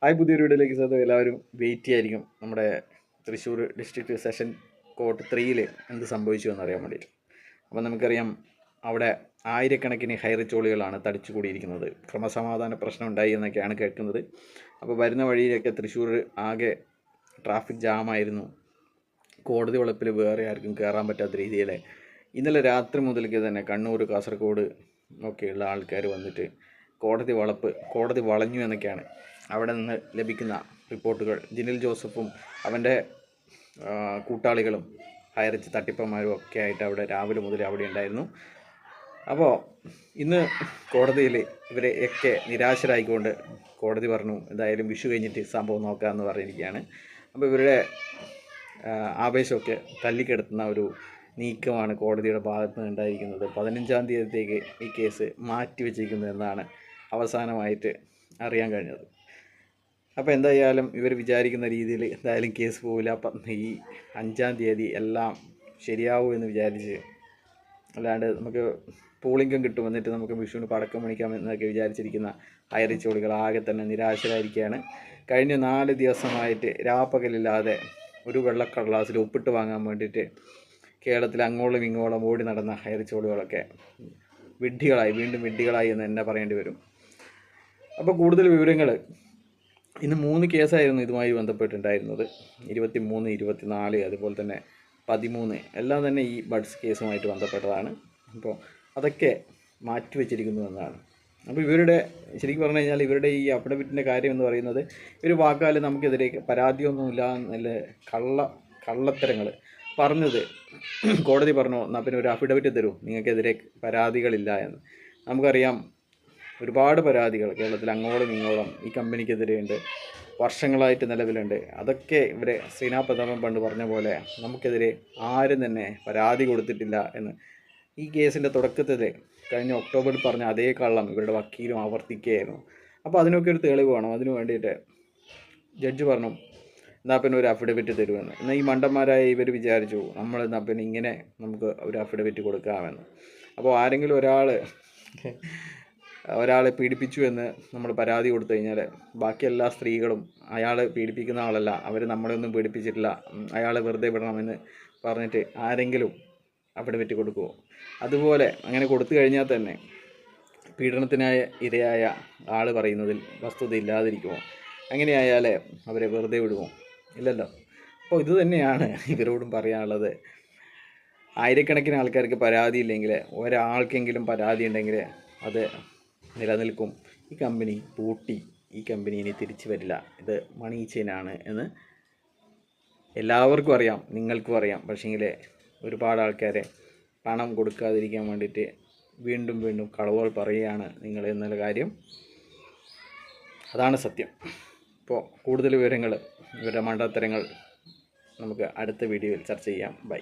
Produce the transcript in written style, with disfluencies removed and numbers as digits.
പുതിയൊരു വീഡിയോയിലേക്ക് സ്വാഗതം. എല്ലാവരും വെയിറ്റ് ചെയ്യായിരിക്കും നമ്മുടെ തൃശ്ശൂർ ഡിസ്ട്രിക്ട് സെഷൻ കോർട്ട് 3 എന്ത് സംഭവിച്ചു എന്നറിയാൻ വേണ്ടിയിട്ട്. അപ്പം നമുക്കറിയാം, അവിടെ ആയിരക്കണക്കിന് ഹൈറിച്ചോളികളാണ് തടിച്ചു കൂടിയിരിക്കുന്നത്. ക്രമസമാധാന പ്രശ്നം ഉണ്ടായി എന്നൊക്കെയാണ് കേൾക്കുന്നത്. അപ്പോൾ വരുന്ന വഴിയിലൊക്കെ തൃശ്ശൂർ ആകെ ട്രാഫിക് ജാമായിരുന്നു. കോടതി വളപ്പിൽ വേറെ ആർക്കും കയറാൻ പറ്റാത്ത രീതിയിൽ ഇന്നലെ രാത്രി മുതൽക്ക് തന്നെ കണ്ണൂർ, കാസർഗോഡ് ഒക്കെയുള്ള ആൾക്കാർ വന്നിട്ട് കോടതി വളഞ്ഞു എന്നൊക്കെയാണ് അവിടെ നിന്ന് ലഭിക്കുന്ന റിപ്പോർട്ടുകൾ. ജിനിൽ ജോസഫും അവൻ്റെ കൂട്ടാളികളും ഹൈറിച്ച് തട്ടിപ്പന്മാരും ഒക്കെ ആയിട്ട് അവിടെ രാവിലെ മുതൽ അവിടെ ഉണ്ടായിരുന്നു. അപ്പോൾ ഇന്ന് കോടതിയിൽ ഇവരെ ഒക്കെ നിരാശരായിക്കൊണ്ട് കോടതി പറഞ്ഞു, എന്തായാലും വിഷു കഴിഞ്ഞിട്ട് സംഭവം നോക്കാമെന്ന് പറഞ്ഞിരിക്കുകയാണ്. അപ്പോൾ ഇവരുടെ ആവേശമൊക്കെ തല്ലിക്കെടുത്തുന്ന ഒരു നീക്കമാണ് കോടതിയുടെ ഭാഗത്ത് നിന്ന് ഉണ്ടായിരിക്കുന്നത്. 15-ാം തീയതിയിലേക്ക് ഈ കേസ് മാറ്റിവെച്ചിരിക്കുന്നു എന്നാണ് അവസാനമായിട്ട് അറിയാൻ കഴിഞ്ഞത്. അപ്പോൾ എന്തായാലും ഇവർ വിചാരിക്കുന്ന രീതിയിൽ എന്തായാലും കേസ് പോവില്ല. അപ്പം ഈ 5-ാം തീയതി എല്ലാം ശരിയാവും എന്ന് വിചാരിച്ച്, അല്ലാണ്ട് നമുക്ക് പൂളിംഗം കിട്ടും എന്നിട്ട് നമുക്ക് വിഷുവിന് പടക്കം മേടിക്കാം എന്നൊക്കെ വിചാരിച്ചിരിക്കുന്ന ഹൈറിച്ചോളികൾ ആകെ തന്നെ നിരാശരായിരിക്കുകയാണ്. കഴിഞ്ഞ 4 ദിവസമായിട്ട് രാപ്പകലില്ലാതെ ഒരു വെള്ളക്കടലാസിൽ ഒപ്പിട്ട് വാങ്ങാൻ വേണ്ടിയിട്ട് കേരളത്തിൽ അങ്ങോളം ഇങ്ങോളം ഓടി നടന്ന ഹൈറിച്ചോളികളൊക്കെ വീണ്ടും വിഡ്ഢികളായി എന്ന് തന്നെ പറയേണ്ടി വരും. അപ്പോൾ കൂടുതൽ വിവരങ്ങൾ, ഇന്ന് 3 കേസായിരുന്നു ഇതുമായി ബന്ധപ്പെട്ടുണ്ടായിരുന്നത്. 23, 24, അതുപോലെ തന്നെ 13 എല്ലാം തന്നെ ഈ ബഡ്സ് കേസുമായിട്ട് ബന്ധപ്പെട്ടതാണ്. അപ്പോൾ അതൊക്കെ മാറ്റിവെച്ചിരിക്കുന്നു എന്നാണ്. അപ്പോൾ ഇവരുടെ ശരിക്കും പറഞ്ഞു കഴിഞ്ഞാൽ ഇവരുടെ ഈ അഫിഡവിറ്റിൻ്റെ കാര്യം എന്ന് പറയുന്നത്, ഒരു വാക്കാൽ നമുക്കെതിരെ പരാതിയൊന്നുമില്ല എന്നുള്ള കള്ളത്തരങ്ങൾ പറഞ്ഞത്. കോടതി പറഞ്ഞു, എന്നാൽ പിന്നെ ഒരു അഫിഡവിറ്റ് തരൂ, നിങ്ങൾക്കെതിരെ പരാതികളില്ല എന്ന്. നമുക്കറിയാം, ഒരുപാട് പരാതികൾ കേരളത്തിൽ അങ്ങോളം ഇങ്ങോളം ഈ കമ്പനിക്കെതിരെയുണ്ട്, വർഷങ്ങളായിട്ട് നിലവിലുണ്ട്. അതൊക്കെ ഇവരെ ശ്രീനാഥ് പണ്ട് പറഞ്ഞ പോലെ നമുക്കെതിരെ ആരും തന്നെ പരാതി കൊടുത്തിട്ടില്ല എന്ന് ഈ കേസിൻ്റെ തുടക്കത്തിൽ കഴിഞ്ഞ ഒക്ടോബറിൽ പറഞ്ഞ അതേ കള്ളം ഇവരുടെ വക്കീലും ആവർത്തിക്കുകയായിരുന്നു. അപ്പോൾ അതിനൊക്കെ ഒരു തെളിവ് വേണം. അതിന് വേണ്ടിയിട്ട് ജഡ്ജി പറഞ്ഞു, എന്നാൽ പിന്നെ ഒരു അഫിഡവിറ്റ് തരുമെന്ന്. എന്നാൽ ഈ മണ്ടന്മാരായ ഇവർ വിചാരിച്ചു, നമ്മൾ എന്നാൽ പിന്നെ ഇങ്ങനെ നമുക്ക് ഒരു അഫിഡവിറ്റ് കൊടുക്കാമെന്ന്. അപ്പോൾ ആരെങ്കിലും ഒരാളെ പീഡിപ്പിച്ചു എന്ന് നമ്മൾ പരാതി കൊടുത്തു കഴിഞ്ഞാൽ ബാക്കി എല്ലാ സ്ത്രീകളും അയാൾ പീഡിപ്പിക്കുന്ന ആളല്ല, അവർ നമ്മളെയൊന്നും പീഡിപ്പിച്ചിട്ടില്ല, അയാളെ വെറുതെ വിടണമെന്ന് പറഞ്ഞിട്ട് ആരെങ്കിലും അഫിഡവിറ്റ് കൊടുക്കുമോ? അതുപോലെ അങ്ങനെ കൊടുത്തു കഴിഞ്ഞാൽ തന്നെ പീഡനത്തിനായ ഇരയായ ആൾ പറയുന്നതിൽ വസ്തുത ഇല്ലാതിരിക്കുമോ? അങ്ങനെയായാൽ അവരെ വെറുതെ വിടുമോ? ഇല്ലല്ലോ. അപ്പോൾ ഇത് തന്നെയാണ് ഇവരോടും പറയാനുള്ളത്. ആയിരക്കണക്കിന് ആൾക്കാർക്ക് പരാതിയില്ലെങ്കിൽ ഒരാൾക്കെങ്കിലും പരാതി ഉണ്ടെങ്കിൽ അത് നിലനിൽക്കും. ഈ കമ്പനി പൂട്ടി, ഈ കമ്പനി ഇനി തിരിച്ചു വരില്ല. ഇത് മണി ചെയിനാണ് എന്ന് എല്ലാവർക്കും അറിയാം, നിങ്ങൾക്കും അറിയാം. പക്ഷേങ്കിൽ ഒരുപാട് ആൾക്കാരെ പണം കൊടുക്കാതിരിക്കാൻ വേണ്ടിയിട്ട് വീണ്ടും കളവുകൾ പറയുകയാണ് നിങ്ങൾ എന്നുള്ള കാര്യം. അതാണ് സത്യം. അപ്പോൾ കൂടുതൽ വിവരങ്ങൾ, ഇവരുടെ മണ്ടത്തരങ്ങൾ നമുക്ക് അടുത്ത വീഡിയോയിൽ ചർച്ച ചെയ്യാം. ബൈ.